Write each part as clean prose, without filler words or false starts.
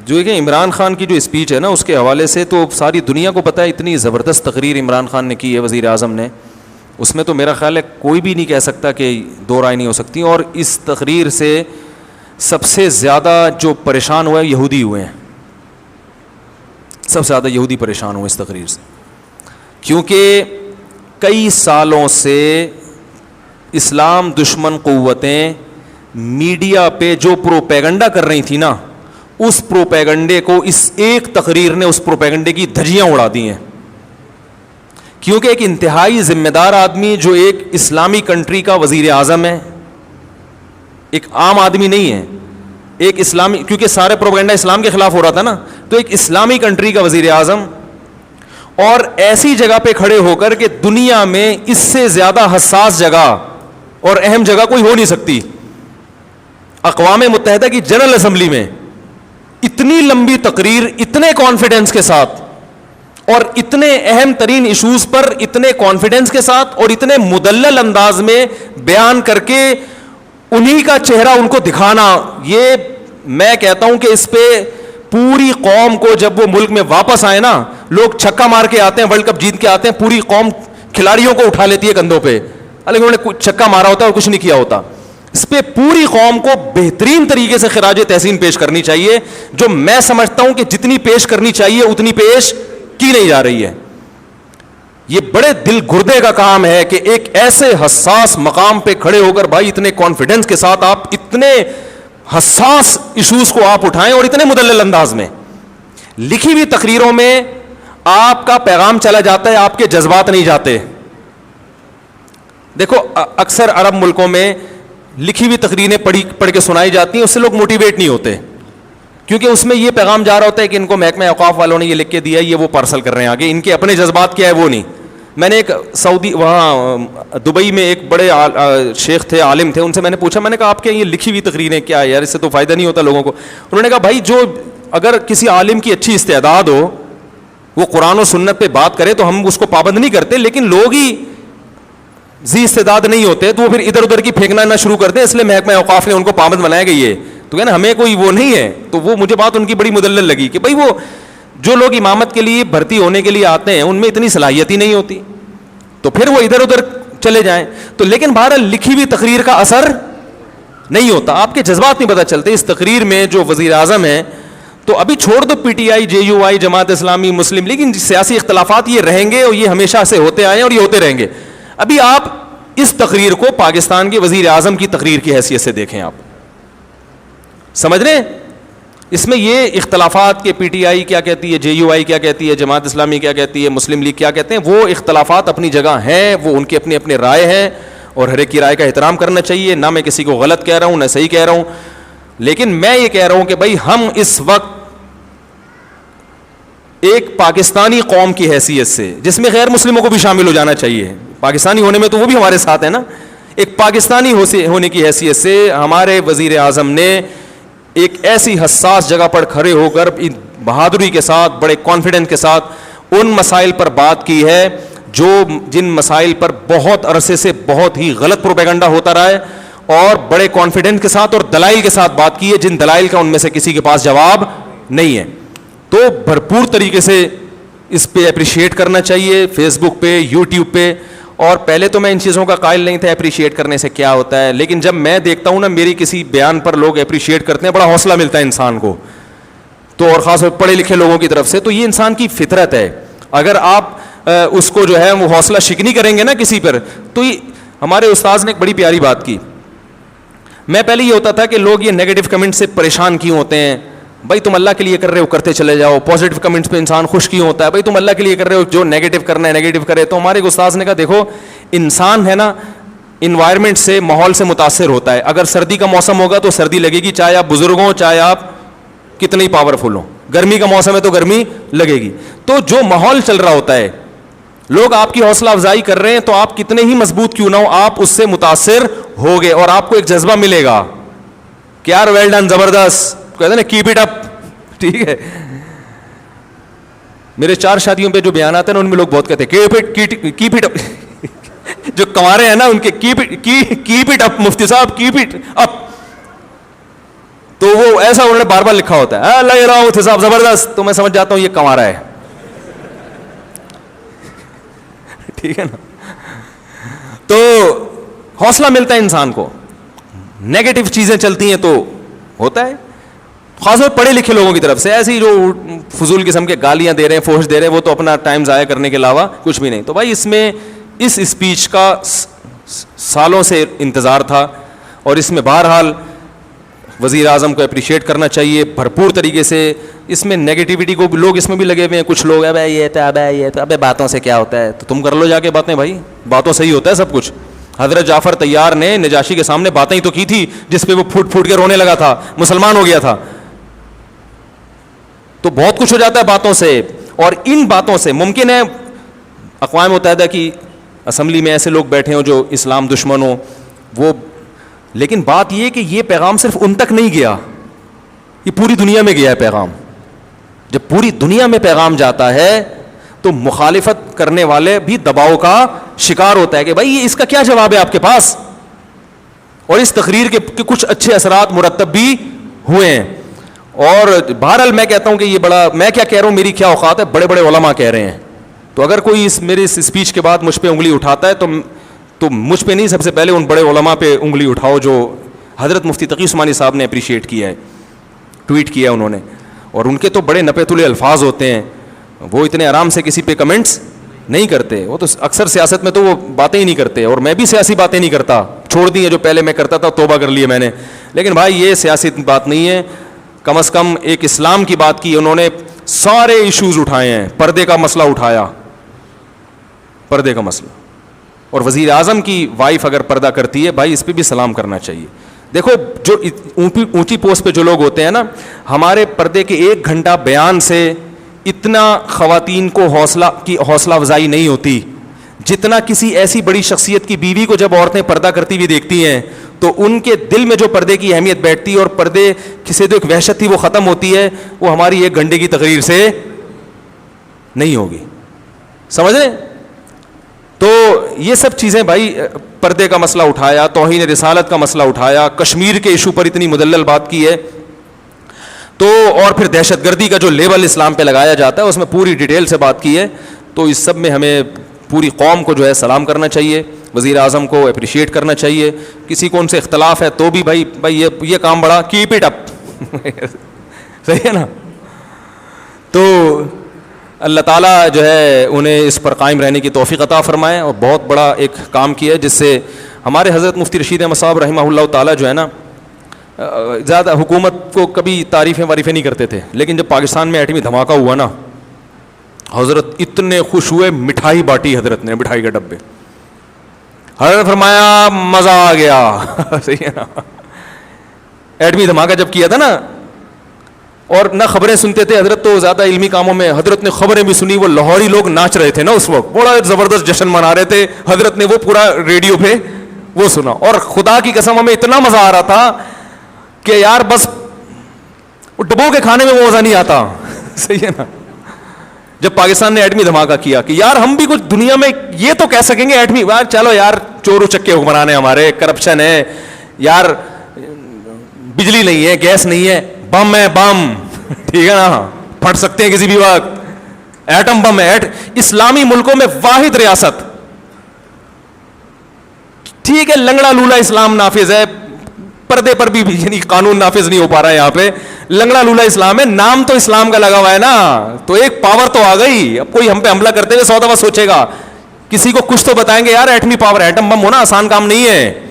جو کہ عمران خان کی جو اسپیچ ہے نا اس کے حوالے سے تو ساری دنیا کو پتہ ہے اتنی زبردست تقریر عمران خان نے کی ہے وزیر اعظم نے, اس میں تو میرا خیال ہے کوئی بھی نہیں کہہ سکتا کہ دو رائے نہیں ہو سکتی. اور اس تقریر سے سب سے زیادہ جو پریشان ہوئے یہودی ہوئے ہیں, سب سے زیادہ یہودی پریشان ہوئے اس تقریر سے, کیونکہ کئی سالوں سے اسلام دشمن قوتیں میڈیا پہ جو پروپیگنڈا کر رہی تھی نا, اس پروپیگنڈے کو اس ایک تقریر نے اس پروپیگنڈے کی دھجیاں اڑا دی ہیں. کیونکہ ایک انتہائی ذمہ دار آدمی جو ایک اسلامی کنٹری کا وزیر اعظم ہے, ایک عام آدمی نہیں ہے, ایک اسلامی, کیونکہ سارے پروپیگنڈا اسلام کے خلاف ہو رہا تھا نا, تو ایک اسلامی کنٹری کا وزیر اعظم, اور ایسی جگہ پہ کھڑے ہو کر کہ دنیا میں اس سے زیادہ حساس جگہ اور اہم جگہ کوئی ہو نہیں سکتی, اقوام متحدہ کی جنرل اسمبلی میں اتنی لمبی تقریر اتنے کانفیڈنس کے ساتھ اور اتنے اہم ترین ایشوز پر اتنے کانفیڈنس کے ساتھ اور اتنے مدلل انداز میں بیان کر کے انہی کا چہرہ ان کو دکھانا, یہ میں کہتا ہوں کہ اس پہ پوری قوم کو, جب وہ ملک میں واپس آئے نا, لوگ چھکا مار کے آتے ہیں, ورلڈ کپ جیت کے آتے ہیں, پوری قوم کھلاڑیوں کو اٹھا لیتی ہے کندھوں پہ, حالانکہ انہوں نے چھکا مارا ہوتا ہے اور کچھ نہیں کیا ہوتا. اس پہ پوری قوم کو بہترین طریقے سے خراج تحسین پیش کرنی چاہیے, جو میں سمجھتا ہوں کہ جتنی پیش کرنی چاہیے اتنی پیش کی نہیں جا رہی ہے. یہ بڑے دل گردے کا کام ہے کہ ایک ایسے حساس مقام پہ کھڑے ہو کر بھائی اتنے کانفیڈنس کے ساتھ آپ اتنے حساس ایشوز کو آپ اٹھائیں اور اتنے مدلل انداز میں. لکھی ہوئی تقریروں میں آپ کا پیغام چلا جاتا ہے, آپ کے جذبات نہیں جاتے. دیکھو اکثر عرب ملکوں میں لکھی ہوئی تقریریں پڑھ کے سنائی جاتی ہیں, اس سے لوگ موٹیویٹ نہیں ہوتے, کیونکہ اس میں یہ پیغام جا رہا ہوتا ہے کہ ان کو محکمہ اوقاف والوں نے یہ لکھ کے دیا ہے, یہ وہ پارسل کر رہے ہیں آگے, ان کے اپنے جذبات کیا ہے وہ نہیں. میں نے ایک سعودی وہاں دبئی میں ایک بڑے شیخ تھے, عالم تھے, ان سے میں نے پوچھا, میں نے کہا آپ کے یہ لکھی ہوئی تقریریں کیا ہے یار, اس سے تو فائدہ نہیں ہوتا لوگوں کو. انہوں نے کہا بھائی جو اگر کسی عالم کی اچھی استعداد ہو, وہ قرآن و سنت پہ بات کرے تو ہم اس کو پابند نہیں کرتے, لیکن لوگ ہی ذی استعداد نہیں ہوتے تو وہ پھر ادھر ادھر کی پھینکنا نہ شروع کرتے ہیں, اس لیے محکمہ اوقاف نے ان کو پابند بنایا گئی ہے. تو کہنا ہمیں کوئی وہ نہیں ہے. تو وہ مجھے بات ان کی بڑی مدلل لگی کہ بھائی وہ جو لوگ امامت کے لیے بھرتی ہونے کے لیے آتے ہیں ان میں اتنی صلاحیت ہی نہیں ہوتی, تو پھر وہ ادھر ادھر چلے جائیں. تو لیکن بہرحال لکھی ہوئی تقریر کا اثر نہیں ہوتا, آپ کے جذبات نہیں پتہ چلتے. اس تقریر میں جو وزیر اعظم ہیں, تو ابھی چھوڑ دو P T I, J you I, Jamaat Islami, Muslim league, سیاسی اختلافات یہ رہیں گے اور یہ ہمیشہ سے ہوتے آئے ہیں اور یہ ہوتے رہیں گے. ابھی آپ اس تقریر کو پاکستان کے وزیر اعظم کی تقریر کی حیثیت سے دیکھیں, آپ سمجھ رہے ہیں اس میں یہ اختلافات کہ پی ٹی آئی کیا کہتی ہے, جے یو آئی کیا کہتی ہے, جماعت اسلامی کیا کہتی ہے, مسلم لیگ کیا کہتے ہیں, وہ اختلافات اپنی جگہ ہیں, وہ ان کی اپنی اپنی رائے ہیں اور ہر ایک کی رائے کا احترام کرنا چاہیے. نہ میں کسی کو غلط کہہ رہا ہوں نہ صحیح کہہ رہا ہوں, لیکن میں یہ کہہ رہا ہوں کہ بھائی ہم اس وقت ایک پاکستانی قوم کی حیثیت سے, جس میں غیر مسلموں کو بھی شامل ہو جانا چاہیے, پاکستانی ہونے میں تو وہ بھی ہمارے ساتھ ہیں نا, ایک پاکستانی ہونے کی حیثیت سے ہمارے وزیر اعظم نے ایک ایسی حساس جگہ پر کھڑے ہو کر بہادری کے ساتھ, بڑے کانفیڈنس کے ساتھ ان مسائل پر بات کی ہے جن مسائل پر بہت عرصے سے بہت ہی غلط پروپیگنڈا ہوتا رہا ہے, اور بڑے کانفیڈنس کے ساتھ اور دلائل کے ساتھ بات کی ہے, جن دلائل کا ان میں سے کسی کے پاس جواب نہیں ہے. تو بھرپور طریقے سے اس پہ اپریشیٹ کرنا چاہیے, فیس بک پہ, یوٹیوب پہ. اور پہلے تو میں ان چیزوں کا قائل نہیں تھا اپریشیٹ کرنے سے کیا ہوتا ہے, لیکن جب میں دیکھتا ہوں نا میری کسی بیان پر لوگ اپریشیٹ کرتے ہیں, بڑا حوصلہ ملتا ہے انسان کو, تو اور خاص طور پڑھے لکھے لوگوں کی طرف سے. تو یہ انسان کی فطرت ہے, اگر آپ اس کو جو ہے وہ حوصلہ شکنی کریں گے نا کسی پر. تو ہمارے استاذ نے ایک بڑی پیاری بات کی. میں پہلے یہ ہوتا تھا کہ لوگ یہ نیگیٹو کمنٹ سے پریشان کیوں ہوتے ہیں, بھائی تم اللہ کے لیے کر رہے ہو کرتے چلے جاؤ, پازیٹیو کمنٹس پہ انسان خوش کیوں ہوتا ہے, بھائی تم اللہ کے لیے کر رہے ہو, جو نیگیٹو کرنا ہے نیگیٹو کرے. تو ہمارے ایک استاذ نے کہا دیکھو انسان ہے نا انوائرمنٹ سے, ماحول سے متاثر ہوتا ہے. اگر سردی کا موسم ہوگا تو سردی لگے گی, چاہے آپ بزرگ ہوں چاہے آپ کتنے ہی پاورفل ہوں. گرمی کا موسم ہے تو گرمی لگے گی. تو جو ماحول چل رہا ہوتا ہے, لوگ آپ کی حوصلہ افزائی کر رہے ہیں, تو آپ کتنے ہی مضبوط کیوں نہ ہو, آپ اس سے متاثر ہوگے اور آپ کو ایک جذبہ ملے گا کہ یار ویل ڈن, زبردست, کہتے ہیں نا کیپ اٹ اپ. ٹھیک ہے, میرے 4 شادیوں پہ جو بیانات ہیں نا ان میں لوگ بہت کہتے ہیں کیپ اٹ اپ. جو کنوارے ہیں نا ان کے کیپ اٹ اپ, مفتی صاحب کیپ اٹ اپ. تو وہ ایسا انہوں نے بار بار لکھا ہوتا ہے لگ رہا ہوں صاحب زبردست, تو میں سمجھ جاتا ہوں یہ کما رہا ہے. ٹھیک ہے نا, تو حوصلہ ملتا ہے انسان کو. نیگیٹو چیزیں چلتی ہیں تو ہوتا ہے, خاص طور پڑھے لکھے لوگوں کی طرف سے. ایسی جو فضول قسم کے گالیاں دے رہے ہیں, فحش دے رہے ہیں, وہ تو اپنا ٹائم ضائع کرنے کے علاوہ کچھ بھی نہیں. تو بھائی اس میں اس اسپیچ کا سالوں سے انتظار تھا, اور اس میں بہرحال وزیر اعظم کو اپریشیٹ کرنا چاہیے بھرپور طریقے سے. اس میں نیگیٹیوٹی کو لوگ اس میں بھی لگے ہوئے ہیں, کچھ لوگ ابے یہ تو ابے یہ تو ابے باتوں سے کیا ہوتا ہے, تو تم کر لو جا کے باتیں بھائی, باتوں سے ہی ہوتا ہے سب کچھ. حضرت جعفر طیار نے نجاشی کے سامنے باتیں ہی تو کی تھی جس پہ وہ پھوٹ پھوٹ کے رونے لگا تھا, مسلمان ہو گیا تھا. تو بہت کچھ ہو جاتا ہے باتوں سے, اور ان باتوں سے ممکن ہے اقوام متحدہ کی اسمبلی میں ایسے لوگ بیٹھے ہوں جو اسلام دشمن ہوں, وہ, لیکن بات یہ کہ یہ پیغام صرف ان تک نہیں گیا, یہ پوری دنیا میں گیا ہے پیغام. جب پوری دنیا میں پیغام جاتا ہے تو مخالفت کرنے والے بھی دباؤ کا شکار ہوتا ہے کہ بھائی اس کا کیا جواب ہے آپ کے پاس. اور اس تقریر کے کچھ اچھے اثرات مرتب بھی ہوئے ہیں. اور بہرحال میں کہتا ہوں کہ یہ بڑا, میں کیا کہہ رہا ہوں, میری کیا اوقات ہے, بڑے بڑے علماء کہہ رہے ہیں. تو اگر کوئی میرے اس اسپیچ کے بعد مجھ پہ انگلی اٹھاتا ہے تو مجھ پہ نہیں, سب سے پہلے ان بڑے علماء پہ انگلی اٹھاؤ جو حضرت مفتی تقی عثمانی صاحب نے اپریشیٹ کیا ہے, ٹویٹ کیا انہوں نے. اور ان کے تو بڑے نپے تلے الفاظ ہوتے ہیں, وہ اتنے آرام سے کسی پہ کمنٹس نہیں کرتے. وہ تو اکثر سیاست میں تو وہ باتیں ہی نہیں کرتے, اور میں بھی سیاسی باتیں نہیں کرتا, چھوڑ دی ہیں جو پہلے میں کرتا تھا, توبہ کر لی میں نے. لیکن بھائی یہ سیاسی بات نہیں ہے, کم از کم ایک اسلام کی بات کی انہوں نے. سارے ایشوز اٹھائے ہیں, پردے کا مسئلہ اٹھایا, پردے کا مسئلہ. اور وزیر اعظم کی وائف اگر پردہ کرتی ہے بھائی اس پہ بھی سلام کرنا چاہیے. دیکھو جو اونچی پوسٹ پہ جو لوگ ہوتے ہیں نا, ہمارے پردے کے 1 گھنٹہ بیان سے اتنا خواتین کو حوصلہ افزائی نہیں ہوتی جتنا کسی ایسی بڑی شخصیت کی بیوی کو جب عورتیں پردہ کرتی ہوئی دیکھتی ہیں تو ان کے دل میں جو پردے کی اہمیت بیٹھتی ہے اور پردے سے جو ایک وحشت تھی وہ ختم ہوتی ہے, وہ ہماری 1 گھنٹے کی تقریر سے نہیں ہوگی. سمجھ رہے؟ تو یہ سب چیزیں بھائی, پردے کا مسئلہ اٹھایا, توہین رسالت کا مسئلہ اٹھایا, کشمیر کے ایشو پر اتنی مدلل بات کی ہے, تو اور پھر دہشت گردی کا جو لیبل اسلام پہ لگایا جاتا ہے اس میں پوری ڈیٹیل سے بات کی ہے. تو اس سب میں ہمیں پوری قوم کو جو ہے سلام کرنا چاہیے, وزیر اعظم کو اپریشیٹ کرنا چاہیے. کسی کو ان سے اختلاف ہے تو بھی بھائی یہ کام بڑا, کیپ اٹ اپ. صحیح ہے نا. تو اللہ تعالیٰ جو ہے انہیں اس پر قائم رہنے کی توفیق عطا فرمائے, اور بہت بڑا ایک کام کیا ہے جس سے ہمارے حضرت مفتی رشید احمد صاحب رحمہ اللہ تعالیٰ جو ہے نا, زیادہ حکومت کو کبھی تعریفیں واریفیں نہیں کرتے تھے, لیکن جب پاکستان میں ایٹمی دھماکہ ہوا نا, حضرت اتنے خوش ہوئے, مٹھائی بانٹی حضرت نے, مٹھائی کے ڈبے. حضرت فرمایا مزہ آ گیا. صحیح ہے نا. ایٹمی دھماکہ جب کیا تھا نا, اور نہ خبریں سنتے تھے حضرت, تو زیادہ علمی کاموں میں حضرت نے خبریں بھی سنی. وہ لاہوری لوگ ناچ رہے تھے نا اس وقت, بڑا زبردست جشن منا رہے تھے, حضرت نے وہ پورا ریڈیو پہ وہ سنا. اور خدا کی قسم ہمیں اتنا مزہ آ رہا تھا کہ یار بس ڈبو کے کھانے میں وہ مزہ نہیں آتا. صحیح ہے نا. جب پاکستان نے ایٹمی دھماکہ کیا کہ یار ہم بھی کچھ دنیا میں یہ تو کہہ سکیں گے ایٹمی, یار چلو یار چورو چکے حکمران ہیں ہمارے, کرپشن ہے یار, بجلی نہیں ہے, گیس نہیں ہے, بم ہے, بم, ٹھیک ہے نا, پھٹ سکتے ہیں کسی بھی وقت, ایٹم بم ہے. اسلامی ملکوں میں واحد ریاست, ٹھیک ہے لنگڑا لولا اسلام نافذ ہے, پردے پر بھی یعنی قانون نافذ نہیں ہو پا رہا ہے یہاں پہ, لنگڑا لولا اسلام ہے, نام تو اسلام کا لگا ہوا ہے نا, تو ایک پاور تو آ گئی. اب کوئی ہم پہ حملہ کرتے ہوئے 100 دفعہ سوچے گا, کسی کو کچھ تو بتائیں گے یار ایٹمی پاور, ایٹم بم ہونا آسان کام نہیں ہے,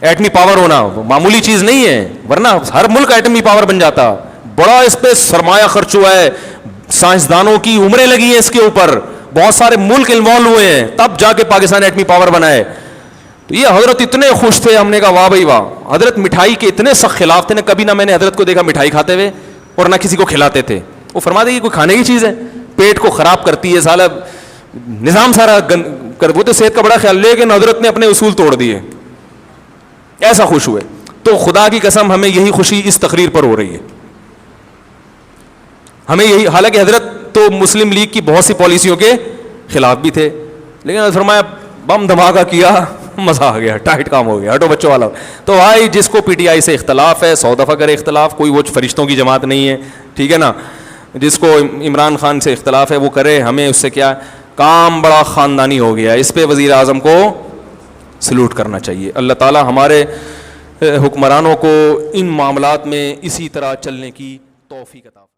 ایٹمی پاور ہونا معمولی چیز نہیں ہے, ورنہ ہر ملک ایٹمی پاور بن جاتا. بڑا اس پہ سرمایہ خرچ ہوا ہے, سائنسدانوں کی عمریں لگی ہیں اس کے اوپر, بہت سارے ملک انوالو ہوئے ہیں, تب جا کے پاکستان ایٹمی پاور بنا ہے. تو یہ حضرت اتنے خوش تھے, ہم نے کہا واہ بھائی واہ. حضرت مٹھائی کے اتنے سخت خلاف تھے نا, کبھی نہ میں نے حضرت کو دیکھا مٹھائی کھاتے ہوئے اور نہ کسی کو کھلاتے تھے. وہ فرماتے ہیں یہ کوئی کھانے کی چیز ہے, پیٹ کو خراب کرتی ہے, سالہ نظام سارا وہ تو صحت کا بڑا خیال, لیکن حضرت نے اپنے اصول توڑ دیے, ایسا خوش ہوئے. تو خدا کی قسم ہمیں یہی خوشی اس تقریر پر ہو رہی ہے, ہمیں یہی. حالانکہ حضرت تو مسلم لیگ کی بہت سی پالیسیوں کے خلاف بھی تھے, لیکن فرمایا بم دھماکہ کیا, مزہ آ گیا, ٹائٹ کام ہو گیا, ہٹو بچوں والا. تو بھائی جس کو پی ٹی آئی سے اختلاف ہے 100 دفعہ کرے اختلاف, کوئی وہ فرشتوں کی جماعت نہیں ہے, ٹھیک ہے نا. جس کو عمران خان سے اختلاف ہے وہ کرے, ہمیں اس سے کیا, کام بڑا خاندانی ہو گیا. اس پہ وزیر اعظم کو سلوٹ کرنا چاہیے. اللہ تعالی ہمارے حکمرانوں کو ان معاملات میں اسی طرح چلنے کی توفیق عطا فرمائے.